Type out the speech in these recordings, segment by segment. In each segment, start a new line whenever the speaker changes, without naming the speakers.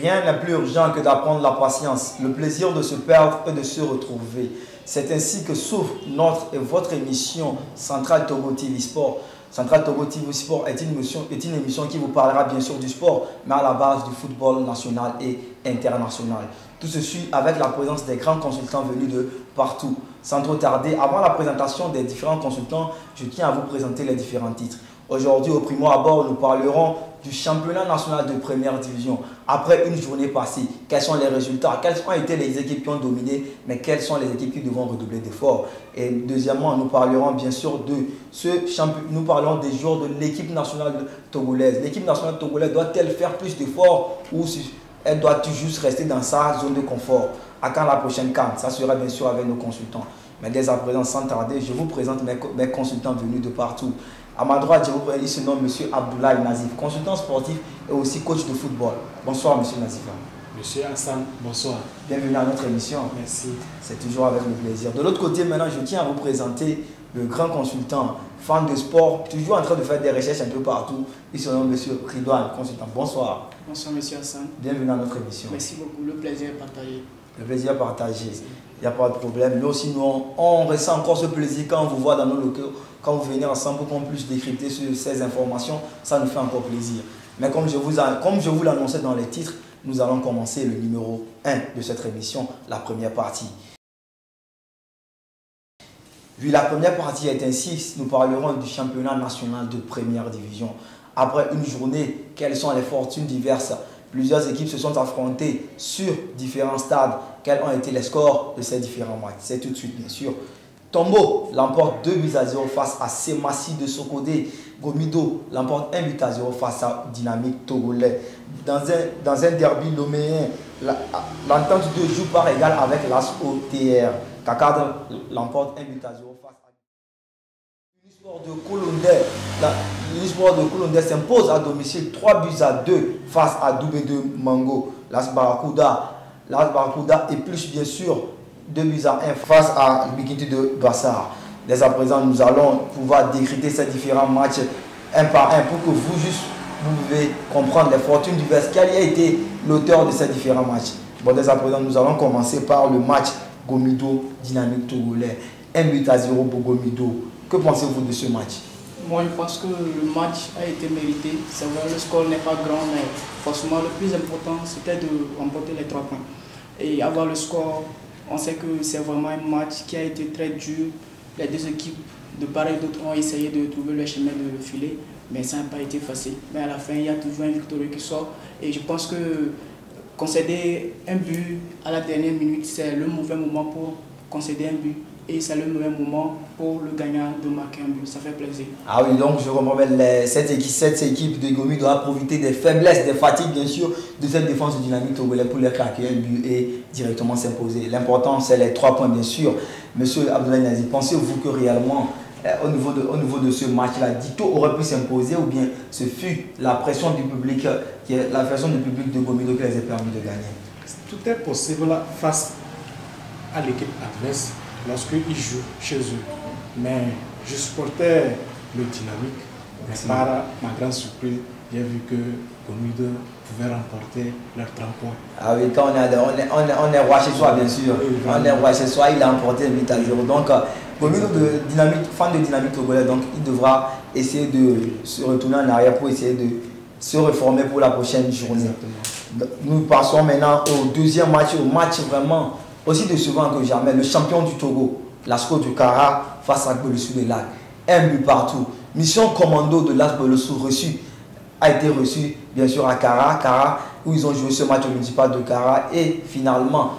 Rien n'est plus urgent que d'apprendre la patience, le plaisir de se perdre et de se retrouver. C'est ainsi que s'ouvre notre et votre émission Central Togo TV Sport. Central Togo TV Sport est une émission qui vous parlera bien sûr du sport, mais à la base du football national et international. Tout ceci avec la présence des grands consultants venus de partout. Sans trop tarder, avant la présentation des différents consultants, je tiens à vous présenter les différents titres. Aujourd'hui, au primo abord, nous parlerons du championnat national de première division. Après une journée passée, quels sont les résultats? Quelles ont été les équipes qui ont dominé? Mais quelles sont les équipes qui devront redoubler d'efforts? Et deuxièmement, nous parlerons bien sûr de nous parlerons des joueurs de l'équipe nationale togolaise. L'équipe nationale togolaise doit-elle faire plus d'efforts ou elle doit juste rester dans sa zone de confort? À quand la prochaine CAN? Ça sera bien sûr avec nos consultants. Mais dès à présent, sans tarder, je vous présente mes consultants venus de partout. À ma droite, je vous présente, il se nomme M. Abdoulaye Nazif, consultant sportif et aussi coach de football. Bonsoir, M. Nazif.
Monsieur Hassan, bonsoir.
Bienvenue à notre émission.
Merci.
C'est toujours avec le plaisir. De l'autre côté, maintenant, je tiens à vous présenter le grand consultant, fan de sport, toujours en train de faire des recherches un peu partout. Il se nomme M. Ridouane, consultant. Bonsoir.
Bonsoir, monsieur Hassan.
Bienvenue à notre émission.
Merci beaucoup. Le plaisir est partagé.
Le plaisir est partagé. Il n'y a pas de problème. Nous aussi, on ressent encore ce plaisir quand on vous voit dans nos locaux, quand vous venez ensemble pour qu'on puisse décrypter ces informations. Ça nous fait encore plaisir. Mais comme je vous l'annonçais dans les titres, nous allons commencer le numéro 1 de cette émission, la première partie. Vu la première partie est ainsi, nous parlerons du championnat national de première division. Après une journée, quelles sont les fortunes diverses? Plusieurs équipes se sont affrontées sur différents stades. Quels ont été les scores de ces différents matchs? C'est tout de suite, bien sûr. Tombo l'emporte 2-0 face à Semassi de Sokodé. Gomido l'emporte 1-0 face à Dynamique Togolais. Dans un derby loméen, l'entente de joue par égal avec l'AS OTR. Kakadre l'emporte 1-0 face à l'Unisport de Colombais. L'Unisport de Colombais s'impose à domicile 3-2 face à Doubé de Mango. L'AS Barracuda épluche bien sûr 2-1 face à Bikiti de Bassar. Dès à présent, nous allons pouvoir décrypter ces différents matchs un par un pour que vous pouvez comprendre les fortunes diverses. Quel a été l'auteur de ces différents matchs? Bon, dès à présent, nous allons commencer par le match Gomido Dynamique Togolais. 1-0 pour Gomido. Que pensez-vous de ce match?
Moi, je pense que le match a été mérité. C'est vrai, le score n'est pas grand, mais forcément, le plus important, c'était de remporter les 3 points. Et avoir le score, on sait que c'est vraiment un match qui a été très dur. Les deux équipes, de part et d'autre, ont essayé de trouver le chemin de filer, mais ça n'a pas été facile. Mais à la fin, il y a toujours un victorieux qui sort. Et je pense que concéder un but à la dernière minute, c'est le mauvais moment pour concéder un but. Et c'est le mauvais moment pour le gagnant de marquer un but. Ça fait plaisir.
Ah oui, donc je comprends bien, cette équipe de Gomi doit profiter des faiblesses, des fatigues bien sûr, de cette défense de Dynamique Togolais pour les craquer un but et directement s'imposer. L'important, c'est les 3 points bien sûr. Monsieur Abdoulaye Nazi, pensez-vous que réellement, au niveau de ce match-là, Dito aurait pu s'imposer ou bien ce fut la pression du public, de Gomido qui les a permis de gagner?
Tout est possible face à l'équipe adverse lorsqu'ils jouent chez eux. Mais je supportais le Dynamique. Mais par ma grande surprise, j'ai vu que Gomido pouvait remporter leurs 3 points.
Ah oui, quand on est roi chez soi, bien sûr. Oui, on est roi chez soi, il a emporté 8-0. Donc, Gomido, fan de Dynamique Togolais, donc il devra essayer de se retourner en arrière pour essayer de se reformer pour la prochaine journée. Exactement. Nous passons maintenant au deuxième match, au match vraiment aussi décevant que jamais. Le champion du Togo, l'ASCO du Kara face à Belusu de Lac. 1 but partout. Mission commando de l'AS Belusu a été reçue bien sûr à Kara, où ils ont joué ce match au municipal de Kara. Et finalement,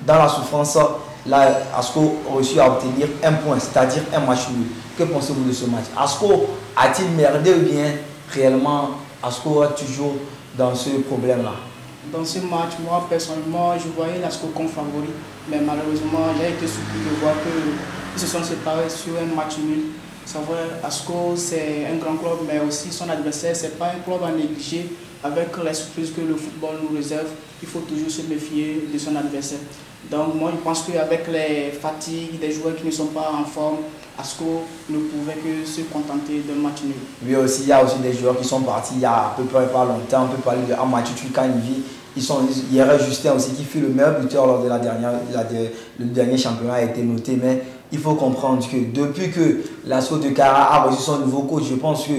dans la souffrance, l'ASCO a réussi à obtenir 1 point, c'est-à-dire un match nul. Que pensez-vous de ce match? ASCO a-t-il merdé ou bien réellement ASCO est toujours dans ce problème-là?
Dans ce match, moi personnellement, je voyais l'ASCO comme favori, mais malheureusement, j'ai été surpris de voir qu'ils se sont séparés sur un match nul. C'est vrai, ASCO c'est un grand club, mais aussi son adversaire, c'est pas un club à négliger. Avec les surprises que le football nous réserve, il faut toujours se méfier de son adversaire. Donc moi je pense qu'avec les fatigues des joueurs qui ne sont pas en forme, ASCO ne pouvait que se contenter d'un match nul.
Oui, aussi, il y a aussi des joueurs qui sont partis il y a à peu près pas longtemps. On peut parler de Amathieu Kanvi Il y aurait Justin aussi qui fut le meilleur buteur lors de le dernier championnat a été noté. Mais il faut comprendre que depuis que l'Asco de Cara a reçu son nouveau coach, je pense que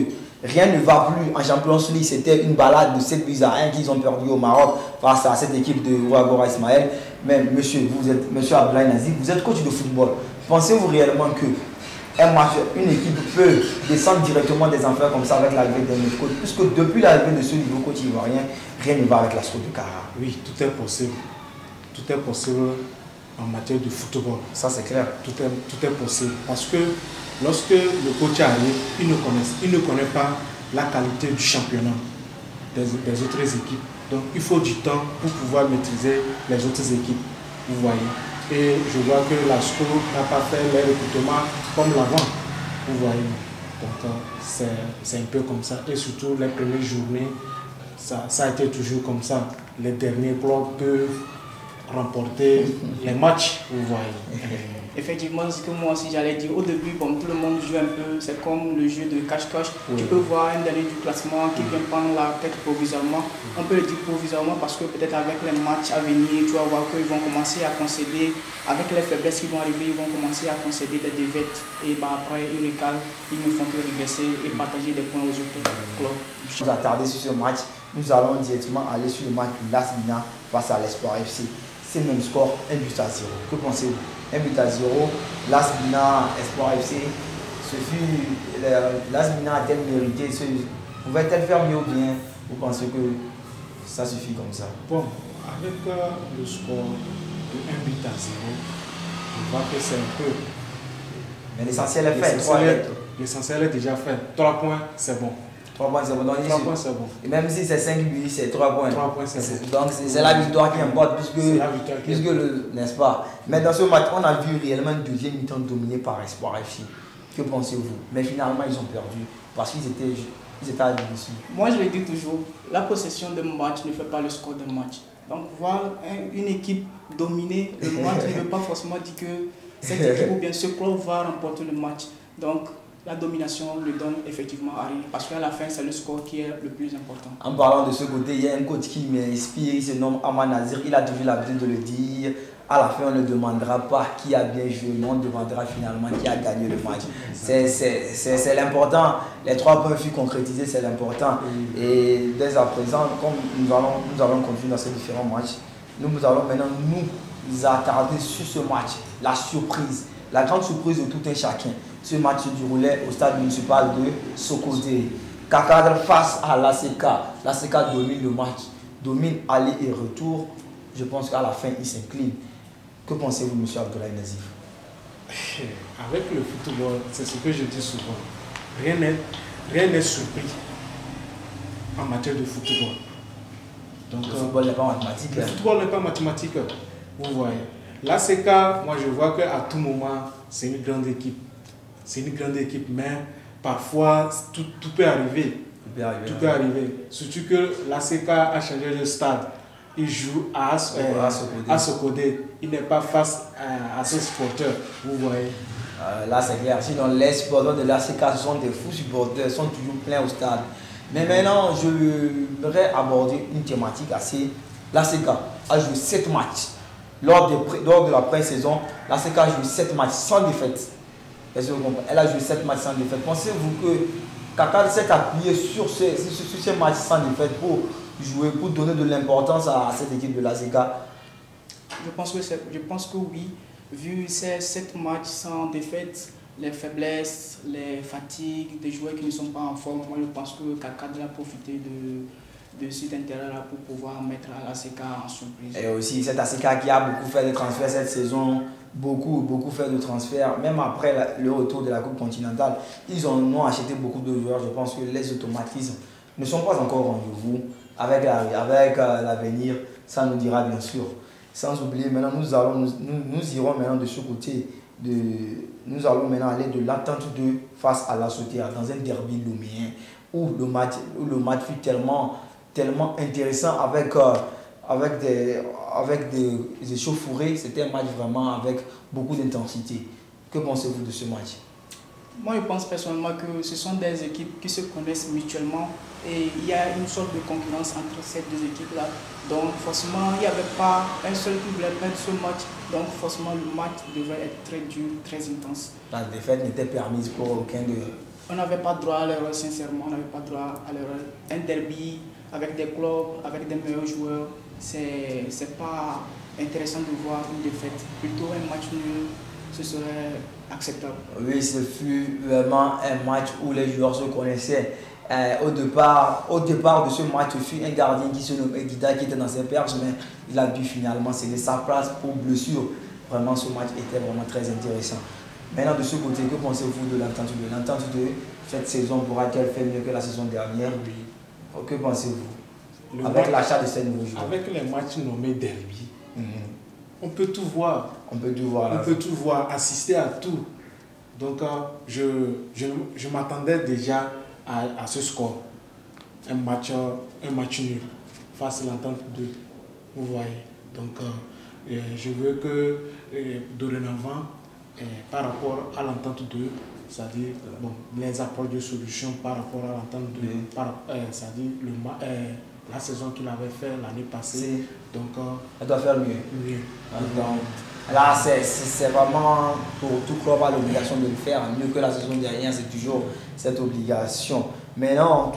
rien ne va plus en Champions League. C'était une balade de 7-1 qu'ils ont perdu au Maroc face à cette équipe de Ouagora Ismaël. Mais monsieur Abdoulaye Nazif, vous êtes coach de football. Pensez-vous réellement que une équipe peut descendre directement des enfers comme ça avec l'arrivée d'un autre coach? Puisque depuis l'arrivée de ce nouveau coach ivoirien, rien ne va avec l'Asco de Cara.
Oui, tout est possible. Tout est possible en matière de football.
Ça, c'est clair.
Tout est possible. Parce que lorsque le coach arrive, il ne connaît pas la qualité du championnat des autres équipes. Donc, il faut du temps pour pouvoir maîtriser les autres équipes. Vous voyez. Et je vois que l'Asco n'a pas fait les recrutements comme l'avant. Vous voyez. Donc, c'est un peu comme ça. Et surtout, les premières journées, ça a été toujours comme ça. Les derniers blocs peuvent remporter les matchs, vous voyez.
Effectivement, ce que moi aussi j'allais dire, au début, bon, tout le monde joue un peu, c'est comme le jeu de cache-cache. Oui. Tu peux voir un dernier du classement qui vient prendre la tête provisoirement. On peut le dire provisoirement parce que peut-être avec les matchs à venir, tu vas voir qu'ils vont commencer à concéder, avec les faiblesses qui vont arriver, ils vont commencer à concéder des défaites. Et bah, après, ils recalent, ils ne font que regresser et partager des points aux autres clubs.
Je vais attarder sur ce match. Nous allons directement aller sur le match de Las Mina face à l'Espoir FC. C'est le même score, 1-0. Que pensez-vous? 1-0, Las Mina, Espoir FC. Las Mina a-t-elle mérité? Pouvait-elle faire mieux ou bien vous pensez que ça suffit comme ça?
Bon, avec le score de 1-0, je vois que c'est un peu.
Mais l'essentiel est fait.
L'essentiel est déjà fait. 3 points, c'est bon.
3 points, c'est bon.
3 points, c'est bon.
Et même si c'est 5 buts, c'est 3 points.
3 points, c'est bon.
Donc c'est la victoire qui importe, puisque n'est-ce pas? Mais dans ce match, on a vu réellement une deuxième mi-temps dominée par Espoir FC. Que pensez-vous? Mais finalement, ils ont perdu parce qu'ils étaient à domicile.
Moi, je le dis toujours, la possession d'un match ne fait pas le score d'un match. Donc, voir une équipe dominer le match ne veut pas forcément dire que cette équipe ou bien ce club va remporter le match. Donc, la domination le donne effectivement à rien. Parce qu'à la fin, c'est le score qui est le plus important.
En parlant de ce côté, il y a un coach qui m'inspire, il se nomme Aman Nazir. Il a toujours l'habitude de le dire. À la fin, on ne demandera pas qui a bien joué, mais on demandera finalement qui a gagné le match. C'est l'important. Les 3 points furent concrétisés, c'est l'important. Et dès à présent, comme nous allons continuer dans ces différents matchs, nous allons maintenant nous attarder sur ce match, la surprise, la grande surprise de tout un chacun. Ce match se déroulait au stade municipal de Sokozé. Kakadre face à l'ACK. L'ACK domine le match, domine aller et retour. Je pense qu'à la fin, il s'incline. Que pensez-vous, M. Abdoulaye Nazif?
Avec le football, c'est ce que je dis souvent. Rien n'est surpris en matière de football. Donc,
le football n'est pas mathématique.
Le football n'est pas mathématique. Vous voyez. L'ACK, moi je vois qu'à tout moment, c'est une grande équipe. C'est une grande équipe, mais parfois tout peut arriver. Tout peut arriver. Surtout que l'ACK a changé de stade. Il joue à Sokodé. Il n'est pas face à ses supporters. Vous voyez.
Là, c'est clair. Sinon, les supporters de l'ACK sont des fous supporters, sont toujours pleins au stade. Mais maintenant, je voudrais aborder une thématique assez. L'ACK a joué 7 matchs. Lors de la pré-saison, l'ACK a joué 7 matchs sans défaite. Elle a joué 7 matchs sans défaite. Pensez-vous que Kakadre s'est appuyé sur ces matchs sans défaite pour jouer, pour donner de l'importance à cette équipe de l'ACK?
Je pense que oui. Vu ces 7 matchs sans défaite, les faiblesses, les fatigues des joueurs qui ne sont pas en forme, moi je pense que Kakadre a profité de cet intérêt-là pour pouvoir mettre l'ACK en surprise.
Et aussi cette ACK qui a beaucoup fait de transferts cette saison, beaucoup fait de transferts, même après le retour de la Coupe continentale, ils ont acheté beaucoup de joueurs. Je pense que les automatismes ne sont pas encore au rendez-vous. Avec l'avenir, ça nous dira bien sûr. Sans oublier, maintenant nous irons maintenant de ce côté, nous allons maintenant aller de l'attente de face à la Sotea dans un derby loméen où le match fut tellement intéressant avec des échauffourées. C'était un match vraiment avec beaucoup d'intensité. Que pensez-vous de ce match?
Moi, je pense personnellement que ce sont des équipes qui se connaissent mutuellement et il y a une sorte de concurrence entre ces deux équipes-là. Donc, forcément, il n'y avait pas un seul qui voulait perdre ce match. Donc, forcément, le match devait être très dur, très intense.
La défaite n'était permise pour aucun de...
On n'avait pas droit à l'erreur, sincèrement. On n'avait pas droit à l'erreur. Un derby avec des clubs, avec des meilleurs joueurs, c'est pas intéressant de voir une défaite. Plutôt un match nul, ce serait acceptable.
Oui, ce fut vraiment un match où les joueurs se connaissaient. Au départ de ce match, il fut un gardien qui se nommait Guida qui était dans ses perches, mais il a dû finalement céder sa place pour blessure. Vraiment, ce match était vraiment très intéressant. Maintenant, de ce côté, que pensez-vous de l'entente de l'entente de cette saison? Pourra-t-elle faire mieux que la saison dernière? Oui. Que pensez-vous? Avec l'achat de ces nouveaux joueurs.
Avec les matchs nommés derby, on peut tout voir.
On peut tout voir.
On peut tout voir, assister à tout. Donc, je m'attendais déjà à ce score. Un match nul face à l'entente 2. Vous voyez. Donc, je veux que dorénavant, par rapport à l'entente 2, c'est-à-dire les apports de solutions par rapport à l'entente 2, c'est-à-dire la saison qu'il avait fait l'année passée. Donc,
elle doit faire mieux. Donc, là, c'est vraiment pour tout club à l'obligation de le faire mieux que la saison dernière, c'est toujours cette obligation. Maintenant,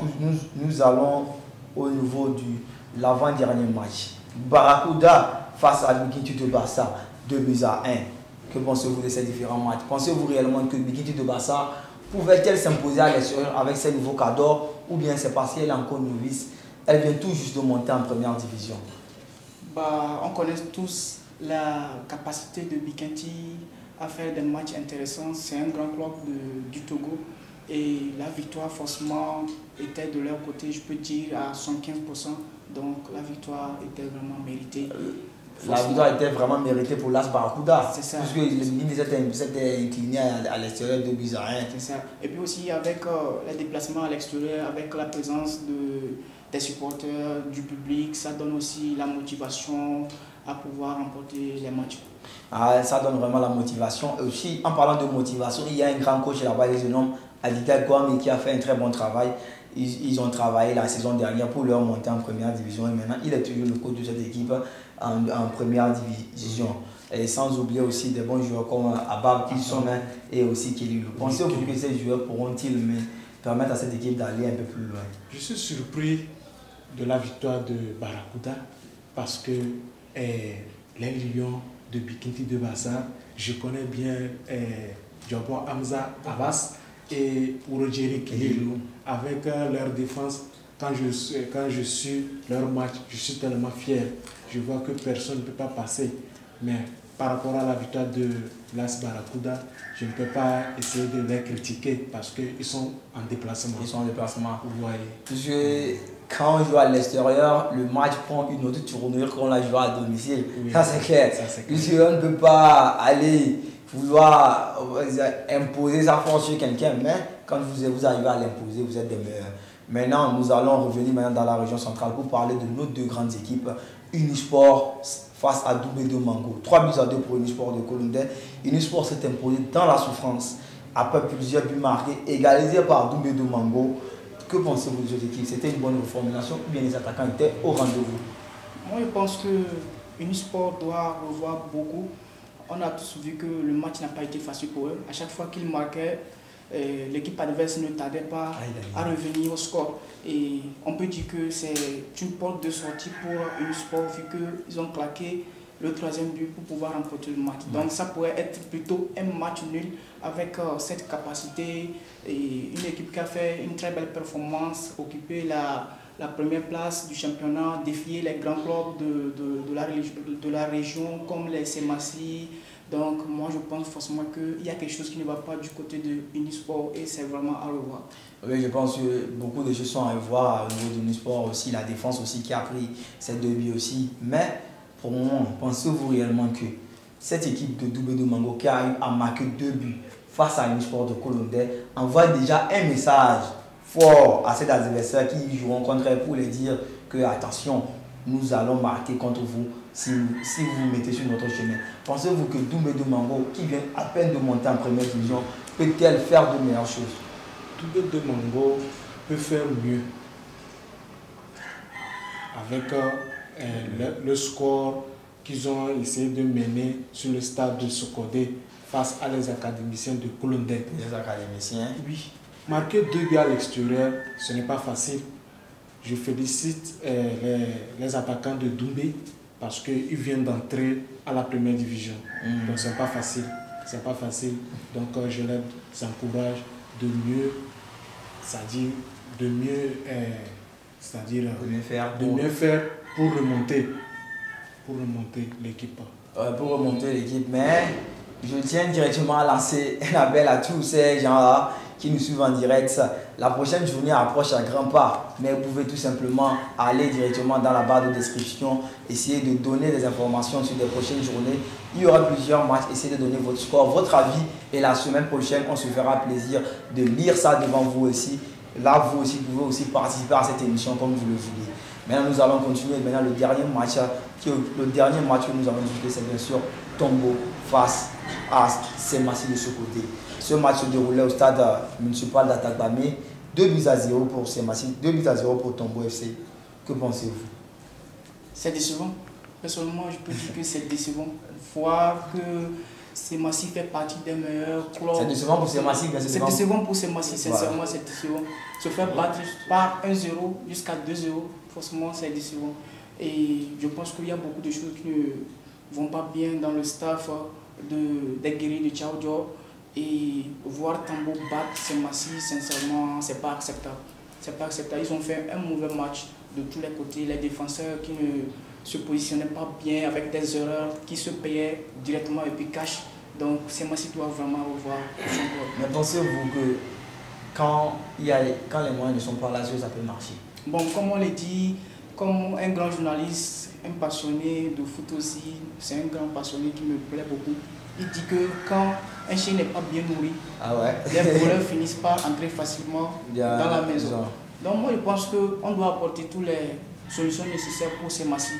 nous allons au niveau de l'avant-dernier match. Barracuda face à Bikintu de Bassa, 2-1. Que pensez-vous de ces différents matchs? Pensez-vous réellement que Bikintu de Bassa pouvait-elle s'imposer à l'extérieur avec ses nouveaux cadors, ou bien c'est parce qu'elle est encore novice? Elle vient tout juste de monter en première division.
On connaît tous la capacité de Bikintu à faire des matchs intéressants. C'est un grand club du Togo et la victoire forcément était de leur côté, je peux dire à 115%. Donc la victoire était vraiment méritée.
La victoire était vraiment méritée pour l'AS Barracuda.
C'est ça.
Puisque l'Union s'était incliné à l'extérieur de Bizarre.
C'est ça. Et puis aussi avec les déplacements à l'extérieur, avec la présence des supporters, du public, ça donne aussi la motivation à pouvoir remporter les matchs.
Ça donne vraiment la motivation. Et aussi, en parlant de motivation, il y a un grand coach là-bas, il se nomme Adika Kwame, qui a fait un très bon travail. Ils ont travaillé la saison dernière pour leur monter en première division et maintenant il est toujours le coach de cette équipe en première division. Et sans oublier aussi des bons joueurs comme Abab Kilsomen et aussi Kelly. Pensez-vous que ces joueurs pourront-ils permettre à cette équipe d'aller un peu plus loin?
Je suis surpris de la victoire de Barracuda parce que les Lions de Bikinti de Bassa, je connais bien Djabo Hamza Abbas et Urojeri Kililu. Avec leur défense, quand je suis leur match, je suis tellement fier. Je vois que personne ne peut pas passer. Mais par rapport à la victoire de l'AS Barracuda, je ne peux pas essayer de les critiquer parce qu'ils sont en déplacement.
Ils sont en déplacement.
Vous voyez.
Puisque quand on joue à l'extérieur, le match prend une autre tournure qu'on l'a joué à domicile. Oui, ça c'est clair. Puisque on ne peut pas aller vouloir imposer sa force sur quelqu'un, mais quand vous arrivez à l'imposer, vous êtes des meilleurs. Maintenant, nous allons revenir dans la région centrale pour parler de nos deux grandes équipes. Unisport face à Doumbé de Mango. 3-2 pour Unisport de Colombey. Unisport s'est imposé dans la souffrance après plusieurs buts marqués, égalisés par Doumbé de Mango. Que pensez-vous de cette équipe? C'était une bonne reformulation ou bien les attaquants étaient au rendez-vous?
Moi, je pense que Unisport doit revoir beaucoup. On a tous vu que le match n'a pas été facile pour eux. À chaque fois qu'ils marquaient, l'équipe adverse ne tardait pas à revenir au score. Et on peut dire que c'est une porte de sortie pour Unisport vu qu'ils ont claqué le troisième but pour pouvoir remporter le match. Donc ça pourrait être plutôt un match nul avec cette capacité et une équipe qui a fait une très belle performance, occuper la première place du championnat, défier les grands clubs de la région comme les Semassi. Donc moi je pense forcément qu'il y a quelque chose qui ne va pas du côté de Unisport et c'est vraiment à revoir.
Oui, je pense que beaucoup de choses sont à revoir au niveau de Unisport aussi, la défense aussi qui a pris ces deux buts aussi. Mais pour le moment, pensez-vous réellement que cette équipe de Doumbé de Mango qui arrive à marquer 2 buts face à Unisport de Colombey envoie déjà un message fort à ces adversaires qui joueront contre elle pour les dire que attention, nous allons marquer contre vous si vous vous mettez sur notre chemin. Pensez-vous que Doumbé de Mango, qui vient à peine de monter en première division, peut-elle faire de meilleures choses?
Toubé de Mango peut faire mieux avec le score qu'ils ont essayé de mener sur le stade de Sokodé face à les académiciens de Koulondé.
Les académiciens?
Oui. Marquer 2 buts à l'extérieur, ce n'est pas facile. Je félicite les attaquants de Doumbé parce qu'ils viennent d'entrer à la première division. Donc ce n'est pas facile. C'est pas facile. Donc je les encourage de mieux, c'est-à-dire de mieux, faire pour remonter l'équipe.
Pour remonter l'équipe, mais je tiens directement à lancer un appel à tous ces gens-là qui nous suivent en direct. La prochaine journée approche à grands pas, mais vous pouvez tout simplement aller directement dans la barre de description, essayer de donner des informations sur les prochaines journées. Il y aura plusieurs matchs, essayez de donner votre score, votre avis, et la semaine prochaine, on se fera plaisir de lire ça devant vous aussi. Là, vous aussi, pouvez aussi participer à cette émission comme vous le voulez. Maintenant, nous allons continuer. Maintenant, le dernier match que nous allons discuter, c'est bien sûr Tombo face à Semassi de ce côté. Ce match se déroulait au stade municipal d'Atagbamé. 2-0 pour Semassi, 2-0 pour Tombo FC. Que pensez-vous?
C'est décevant. Personnellement, je peux dire que c'est décevant. Voir que Semassi fait partie des meilleurs clubs.
C'est décevant pour Semassi, bien
c'est décevant pour Semassi, sincèrement, c'est décevant. Se faire battre par 1-0 jusqu'à 2-0, forcément, c'est décevant. Et je pense qu'il y a beaucoup de choses qui ne vont pas bien dans le staff des guerriers de Tchaoudjo. Et voir Tombo battre Semassi, sincèrement, c'est pas acceptable. C'est pas acceptable. Ils ont fait un mauvais match de tous les côtés. Les défenseurs qui ne se positionnaient pas bien avec des erreurs qui se payaient directement et puis cash. Donc Semassi doit vraiment revoir son rôle.
Mais pensez-vous que quand les moyens ne sont pas là, ça peut marcher?
Bon, comme on l'a dit, comme un grand journaliste, un passionné de foot aussi, c'est un grand passionné qui me plaît beaucoup. Il dit que quand un chien n'est pas bien nourri, les voleurs finissent par entrer facilement dans la maison. Donc moi je pense qu'on doit apporter toutes les solutions nécessaires pour Semassi.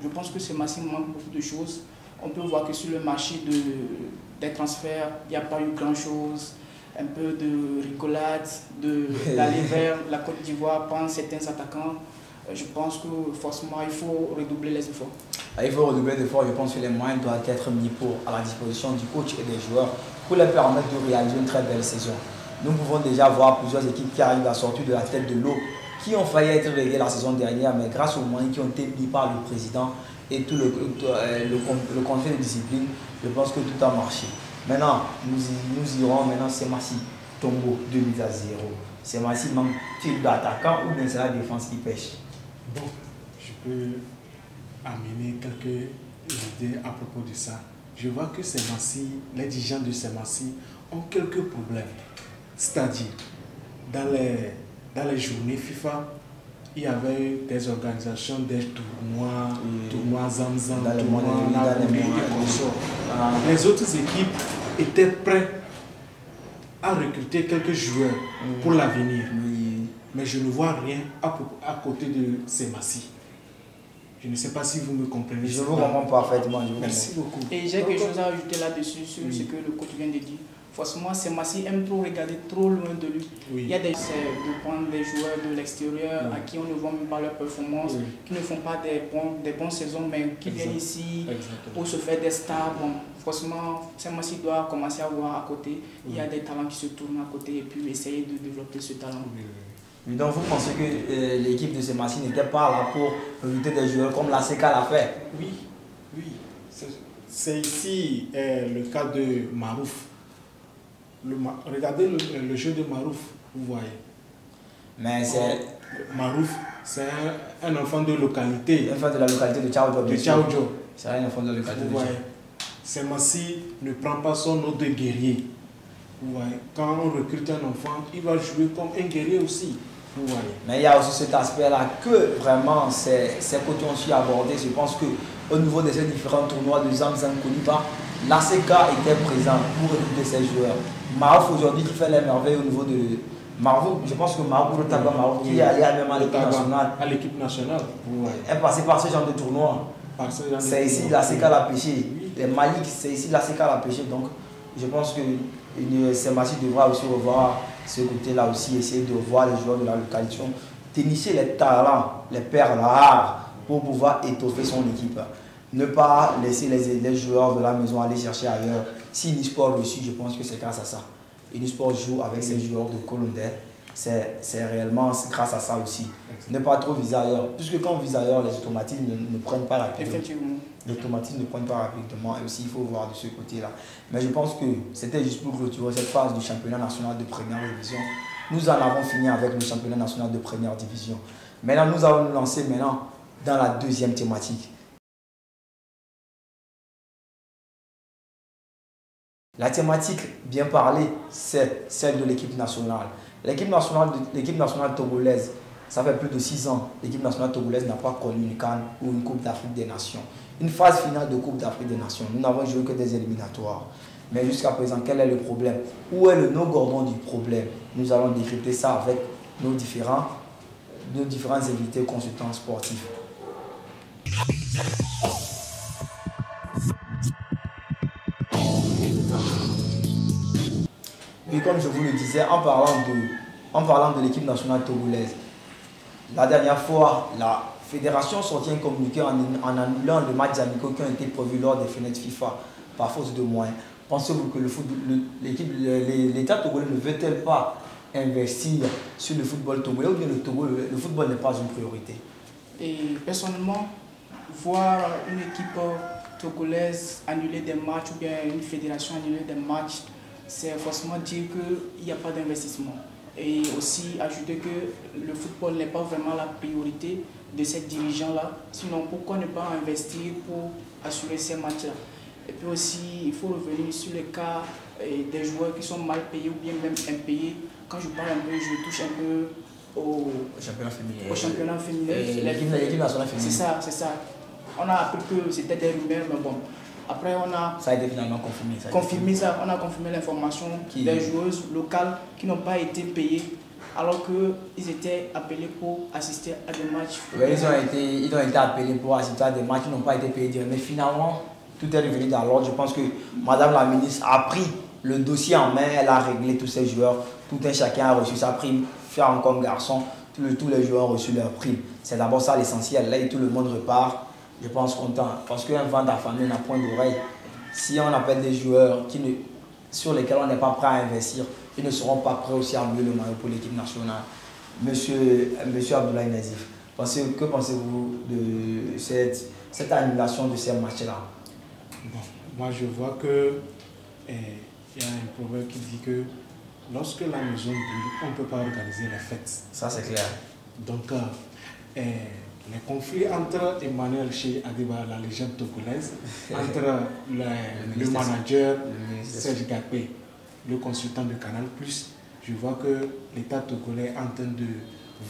Je pense que Semassi manque beaucoup de choses. On peut voir que sur le marché des transferts, il n'y a pas eu grand chose. Un peu de rigolade, d'aller vers la Côte d'Ivoire, prendre certains attaquants. Je pense que forcément il faut redoubler les efforts.
Il faut redoubler d'efforts. Je pense que les moyens doivent être mis à la disposition du coach et des joueurs pour leur permettre de réaliser une très belle saison. Nous pouvons déjà voir plusieurs équipes qui arrivent à sortir de la tête de l'eau, qui ont failli être reléguées la saison dernière, mais grâce aux moyens qui ont été mis par le président et tout le conseil de discipline, je pense que tout a marché. Maintenant, nous irons maintenant Semassi, Tombo, 2-0. Semassi manque-t-il d'attaquant ou bien c'est la défense qui pêche?
Bon, je peux amener quelques idées à propos de ça. Je vois que Semassi, les dirigeants de Semassi ont quelques problèmes. C'est-à-dire, dans les journées FIFA, il y avait des organisations, des tournois Zamzam, tournois Nagouré et consorts. Les autres équipes étaient prêtes à recruter quelques joueurs pour l'avenir. Mais je ne vois rien à côté de Semassi. Je ne sais pas si vous me comprenez.
Je vous comprends parfaitement.
Merci beaucoup.
Et j'ai quelque chose à ajouter là-dessus sur ce que le coach vient de dire. Forcément, Semassi aime trop regarder trop loin de lui. Il y a des de prendre des joueurs de l'extérieur à qui on ne voit même pas leur performance, qui ne font pas des bonnes saisons, mais qui viennent ici pour se faire des stars. Bon, forcément, Semassi doit commencer à voir à côté. Il y a des talents qui se tournent à côté et puis essayer de développer ce talent.
Donc vous pensez que l'équipe de Semassi n'était pas là pour recruter des joueurs comme la CK l'a fait?
Oui. C'est ici le cas de Marouf. Regardez le jeu de Marouf, vous voyez.
Mais c'est...
Marouf, c'est un enfant de localité.
Un enfant de la localité de Tchaoudjo. C'est un enfant de la localité de Tchaoudjo.
Semassi ne prend pas son nom de guerrier. Vous voyez. Quand on recrute un enfant, il va jouer comme un guerrier aussi. Vous voyez.
Mais il y a aussi cet aspect-là que vraiment ces côtés ont su aborder. Je pense qu'au niveau de ces différents tournois de Zamzam Koniba, l'ACK était présent pour recruter ces joueurs. Marouf aujourd'hui qui fait les merveilles au niveau de Marouf, je pense que Marouf qui est allé même à l'équipe nationale.
À l'équipe nationale.
Est passé par ce genre de tournoi. C'est ici l'ACK l'a pêché. Les Malik, c'est ici l'ACK l'a pêché. Donc je pense que Saint-Massy devra aussi revoir ce côté-là aussi, essayer de voir les joueurs de la localisation, dénicher les talents, les perles rares pour pouvoir étoffer son équipe. Ne pas laisser les joueurs de la maison aller chercher ailleurs. Si Unisport réussit, je pense que c'est grâce à ça. Unisport joue avec ses joueurs de Colombais. C'est réellement grâce à ça aussi. Ne pas trop viser ailleurs. Puisque quand on vise ailleurs, les automatismes ne prennent pas rapidement.
Effectivement.
Les automatismes ne prennent pas rapidement. Et aussi, il faut voir de ce côté-là. Mais je pense que c'était juste pour clôturer cette phase du championnat national de première division. Nous en avons fini avec le championnat national de première division. Maintenant, nous allons nous lancer maintenant dans la deuxième thématique. La thématique bien parlée, c'est celle de l'équipe nationale. L'équipe nationale togolaise, ça fait plus de 6 ans, l'équipe nationale togolaise n'a pas connu une CAN ou une Coupe d'Afrique des Nations. Une phase finale de Coupe d'Afrique des Nations. Nous n'avons joué que des éliminatoires. Mais jusqu'à présent, quel est le problème? Où est le nœud gordon du problème? Nous allons décrypter ça avec nos différents invités consultants sportifs. Et comme je vous le disais, en parlant de l'équipe nationale togolaise, la dernière fois, la fédération sortit un communiqué en annulant le match amicaux qui ont été prévus lors des fenêtres FIFA par force de moyens. Pensez-vous que l'État togolais ne veut-elle pas investir sur le football togolais ou bien le football n'est pas une priorité?
Et personnellement, voir une équipe togolaise annuler des matchs ou bien une fédération annuler des matchs, c'est forcément dire qu'il n'y a pas d'investissement. Et aussi ajouter que le football n'est pas vraiment la priorité de ces dirigeants-là. Sinon, pourquoi ne pas investir pour assurer ces matchs-là? Et puis aussi, il faut revenir sur le cas des joueurs qui sont mal payés ou bien même impayés. Quand je parle un peu, je touche un peu au championnat féminin.
L'équipe nationale féminine.
C'est ça. On a appris que c'était des rumeurs, mais bon. Après, on a
ça a été finalement confirmé.
On a confirmé l'information des joueuses locales qui n'ont pas été payées alors qu'ils étaient appelés pour assister à des matchs.
Oui, ils ont été appelés pour assister à des matchs qui n'ont pas été payés. Mais finalement, tout est revenu dans l'ordre. Je pense que Madame la ministre a pris le dossier en main, elle a réglé tous ses joueurs. Tout un chacun a reçu sa prime, femme comme garçon. Tous les joueurs ont reçu leur prime. C'est d'abord ça l'essentiel. Là, tout le monde repart. Je pense content, parce qu'un vent d'affamé n'a point d'oreille. Si on appelle des joueurs sur lesquels on n'est pas prêt à investir, ils ne seront pas prêts aussi à louer le maillot pour l'équipe nationale. Monsieur Abdoulaye Nazif, que pensez-vous de cette annulation de ces matchs-là?
Bon, moi je vois que il y a un proverbe qui dit que lorsque la maison brûle, on ne peut pas organiser les fêtes.
Ça c'est clair.
Donc, les conflits entre Emmanuel Shea Adeba, la légende togolaise, entre le manager Serge Gapé, le consultant de Canal+, je vois que l'État togolais est en train de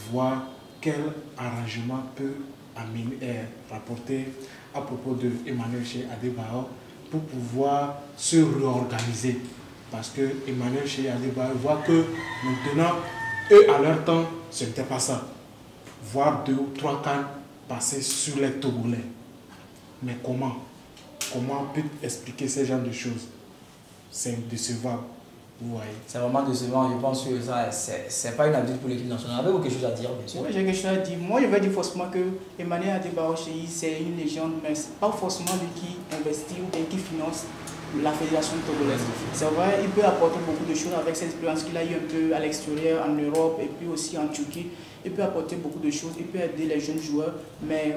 voir quel arrangement peut rapporter à propos de Emmanuel Shea Adeba pour pouvoir se réorganiser. Parce que Emmanuel Shea Adeba voit que maintenant, eux à leur temps, ce n'était pas ça. Voir 2 ou 3 cannes passer sur les Togolais. Mais comment on peut expliquer ce genre de choses? C'est décevant, vous voyez.
C'est vraiment décevant. Je pense que ça, c'est pas une habitude pour l'équipe nationale. Avez-vous quelque chose à dire, bien sûr?
Oui, j'ai quelque chose à dire. Moi, je vais dire forcément que Emmanuel Adeba, c'est une légende, mais ce n'est pas forcément lui qui investit ou bien qui finance la fédération togolaise. C'est vrai, il peut apporter beaucoup de choses avec cette expérience qu'il a eu un peu à l'extérieur, en Europe et puis aussi en Turquie. Il peut apporter beaucoup de choses, il peut aider les jeunes joueurs, mais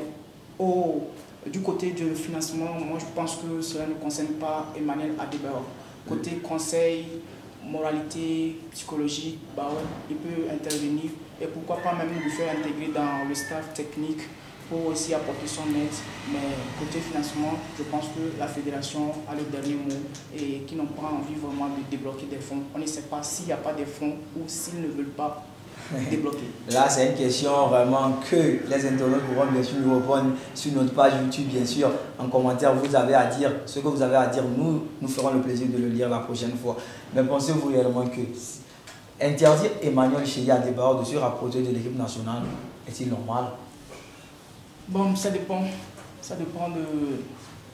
du côté du financement, moi je pense que cela ne concerne pas Emmanuel Adebayor. Côté conseil, moralité, psychologique, il peut intervenir et pourquoi pas même le faire intégrer dans le staff technique pour aussi apporter son aide. Mais côté financement, je pense que la fédération a le dernier mot et qui n'ont pas envie vraiment de débloquer des fonds. On ne sait pas s'il n'y a pas de fonds ou s'ils ne veulent pas débloquer.
Là, c'est une question vraiment que les internautes pourront bien sûr nous répondre sur notre page YouTube, bien sûr. En commentaire, vous avez à dire ce que vous avez à dire. Nous ferons le plaisir de le lire la prochaine fois. Mais pensez-vous réellement que interdire Emmanuel Shea Adebayor de se rapprocher de l'équipe nationale est-il normal?
Bon, ça dépend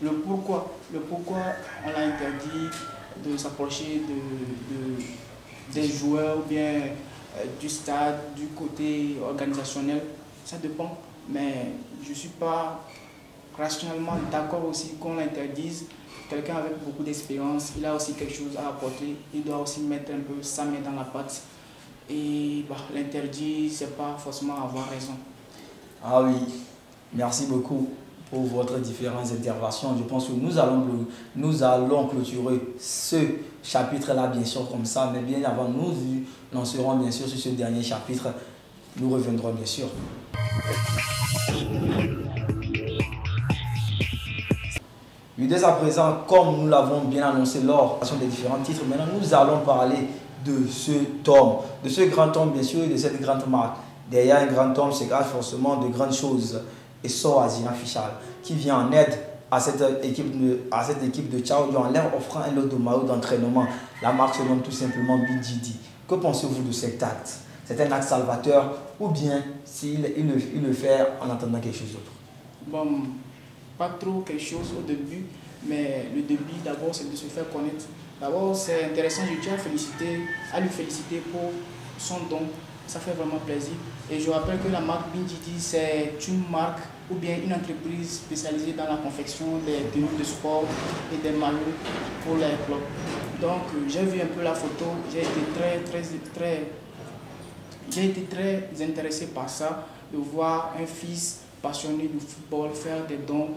Le pourquoi on l'a interdit de s'approcher des joueurs ou bien du stade, du côté organisationnel, ça dépend. Mais je ne suis pas rationnellement d'accord aussi qu'on l'interdise. Quelqu'un avec beaucoup d'expérience, il a aussi quelque chose à apporter, il doit aussi mettre un peu sa main dans la pâte. Et bah, l'interdit, c'est pas forcément avoir raison.
Ah oui, merci beaucoup pour votre différentes interventions. Je pense que nous allons clôturer ce chapitre-là, bien sûr, comme ça. Mais bien avant, nous lancerons bien sûr sur ce dernier chapitre. Nous reviendrons bien sûr. Dès à présent, comme nous l'avons bien annoncé lors des différents titres, maintenant nous allons parler de ce tome, de ce grand homme bien sûr et de cette grande marque. Derrière un grand homme se cache forcément de grandes choses. Et Azina Fichal, qui vient en aide à cette équipe de Tchao en leur offrant un lot de maillots d'entraînement. La marque se nomme tout simplement BidJD. Que pensez-vous de cet acte? C'est un acte salvateur ou bien s'il le fait en attendant quelque chose d'autre?
Bon, pas trop quelque chose au début, mais le début d'abord c'est de se faire connaître. D'abord c'est intéressant, je tiens à lui féliciter pour son don, ça fait vraiment plaisir. Et je rappelle que la marque BidJD c'est une marque ou bien une entreprise spécialisée dans la confection des tenues de sport et des maillots pour les clubs. Donc j'ai vu un peu la photo, j'ai été très intéressé par ça, de voir un fils passionné du football faire des dons.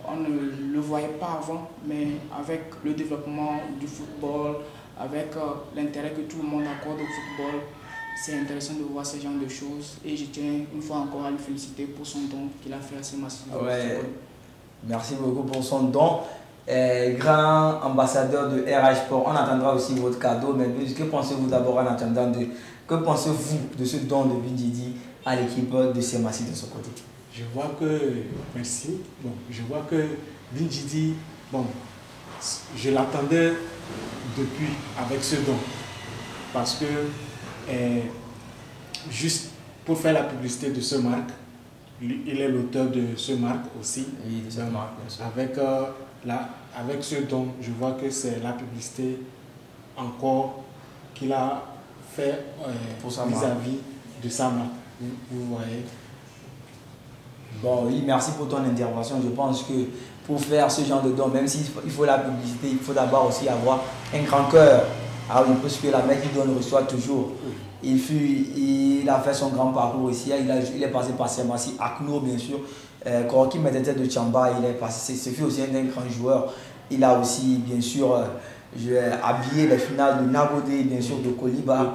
On ne le voyait pas avant, mais avec le développement du football, avec l'intérêt que tout le monde accorde au football, c'est intéressant de voir ce genre de choses. Et je tiens une fois encore à le féliciter pour son don qu'il a fait assez massivement.
Ouais. Merci beaucoup pour son don. Grand ambassadeur de RH Sport, on attendra aussi votre cadeau. Mais que pensez-vous d'abord en attendant que pensez-vous de ce don de BidJD à l'équipe de Semassi de son côté?
Je vois que, merci, bon, je vois que BidJD, bon, je l'attendais depuis avec ce don. Parce que, juste pour faire la publicité de ce marque, il est l'auteur de ce marque aussi.
Oui, de cette marque, bien sûr.
Avec ce don, je vois que c'est la publicité encore qu'il a fait vis-à-vis de sa marque. Vous voyez.
Bon, oui, merci pour ton intervention. Je pense que pour faire ce genre de don, même s'il faut la publicité, il faut d'abord aussi avoir un grand cœur. Ah oui, parce que la mec qui donne reçoit toujours. Il a fait son grand parcours ici. Il est passé par Semassi, Akno bien sûr. Korki Medete de Tchamba, ce fut aussi un grand joueur. Il a aussi bien sûr habillé les finales de Nagodé, bien sûr de Koliba.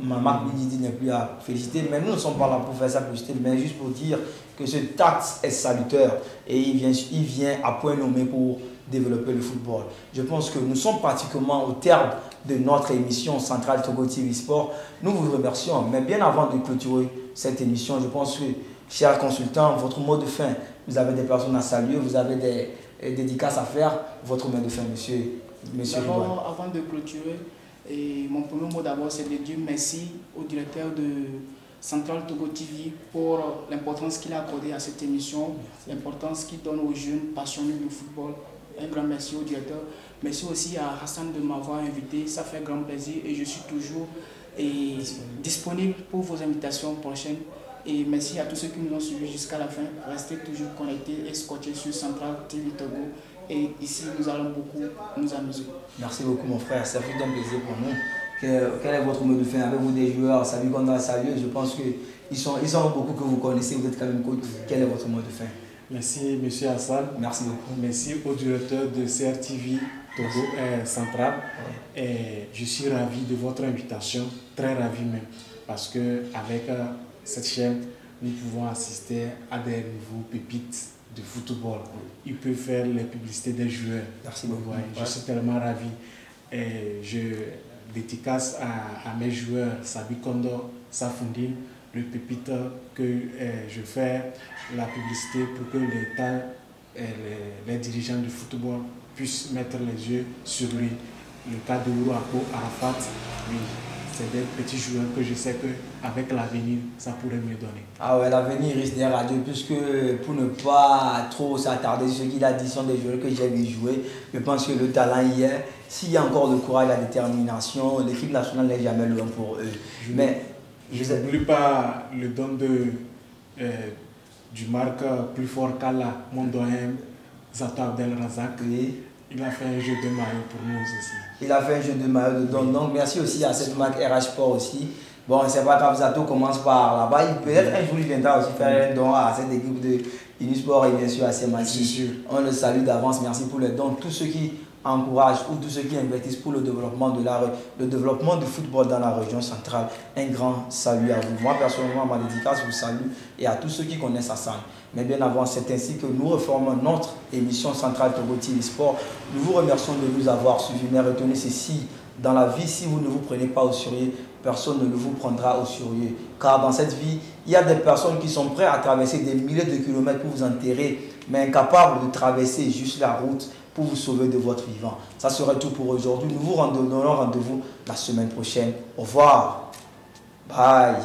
Ma marque BidJD n'est plus à féliciter, mais nous ne sommes pas là pour faire sa publicité, mais juste pour dire que ce taxe est salutaire et il vient à point nommé pour développer le football. Je pense que nous sommes pratiquement au terme de notre émission Centrale Togo TV Sport. Nous vous remercions, mais bien avant de clôturer cette émission, je pense que, chers consultants, votre mot de fin, vous avez des personnes à saluer, vous avez des dédicaces à faire, votre mot de fin, monsieur
D'abord, avant de clôturer, mon premier mot d'abord, c'est de dire merci au directeur de Centrale Togo TV pour l'importance qu'il a accordée à cette émission, l'importance qu'il donne aux jeunes passionnés du football. Un grand merci au directeur. Merci aussi à Hassan de m'avoir invité, ça fait grand plaisir et je suis toujours disponible pour vos invitations prochaines. Et merci à tous ceux qui nous ont suivis jusqu'à la fin. Restez toujours connectés et scotchés sur Centrale TV Togo. Et ici, nous allons beaucoup nous amuser.
Merci beaucoup mon frère, ça fait un plaisir pour nous. Quel est votre mot de fin? Avez-vous des joueurs, salut qu'on a salué? Je pense qu'ils sont beaucoup que vous connaissez, vous êtes quand même coach. Quel est votre mot de fin?
Merci M. Hassan.
Merci beaucoup.
Merci au directeur de CRTV Togo Central. Et je suis ravi de votre invitation, très ravi même, parce qu'avec cette chaîne, nous pouvons assister à des nouveaux pépites de football. Il peut faire les publicités des joueurs.
Merci beaucoup.
Je suis tellement ravi. Et je dédicace à mes joueurs, Sabi Kondo, Safundine, le pépite que je fais la publicité pour que l'État et les dirigeants du football puissent mettre les yeux sur lui. Le cas de Uruako Arafat, oui, c'est des petits joueurs que je sais qu'avec l'avenir, ça pourrait me donner.
Ah ouais, l'avenir risque d'être radieux, puisque pour ne pas trop s'attarder sur ce qu'il a dit, sont des joueurs que j'ai vu jouer. Je pense que le talent y est. S'il y a encore le courage, la détermination, l'équipe nationale n'est jamais loin pour eux.
Je n'oublie pas le don du marque plus fort qu'Allah, mon doyen Zato Abdel Razak.
Oui.
Il a fait un jeu de maillot pour nous aussi.
Il a fait un jeu de maillot de don. Donc merci aussi à cette marque RH Sport aussi. Bon, c'est pas grave, Zato commence par là-bas. Peut-être un jour il viendra aussi faire un don à cette équipe de Unisport et bien sûr à ses matchs. On le salue d'avance. Merci pour les dons. Tous ceux qui encouragent ou tous ceux qui investissent pour le développement du football dans la région centrale, un grand salut à vous. Moi personnellement, ma dédicace vous salue et à tous ceux qui connaissent Hassan. Mais bien avant, c'est ainsi que nous reformons notre émission centrale Togo TV Sport. Nous vous remercions de nous avoir suivis, mais retenez ceci, dans la vie, si vous ne vous prenez pas au sérieux, personne ne vous prendra au sérieux. Car dans cette vie, il y a des personnes qui sont prêtes à traverser des milliers de kilomètres pour vous enterrer, mais incapables de traverser juste la route pour vous sauver de votre vivant. Ça serait tout pour aujourd'hui. Nous vous donnons rendez-vous la semaine prochaine. Au revoir. Bye.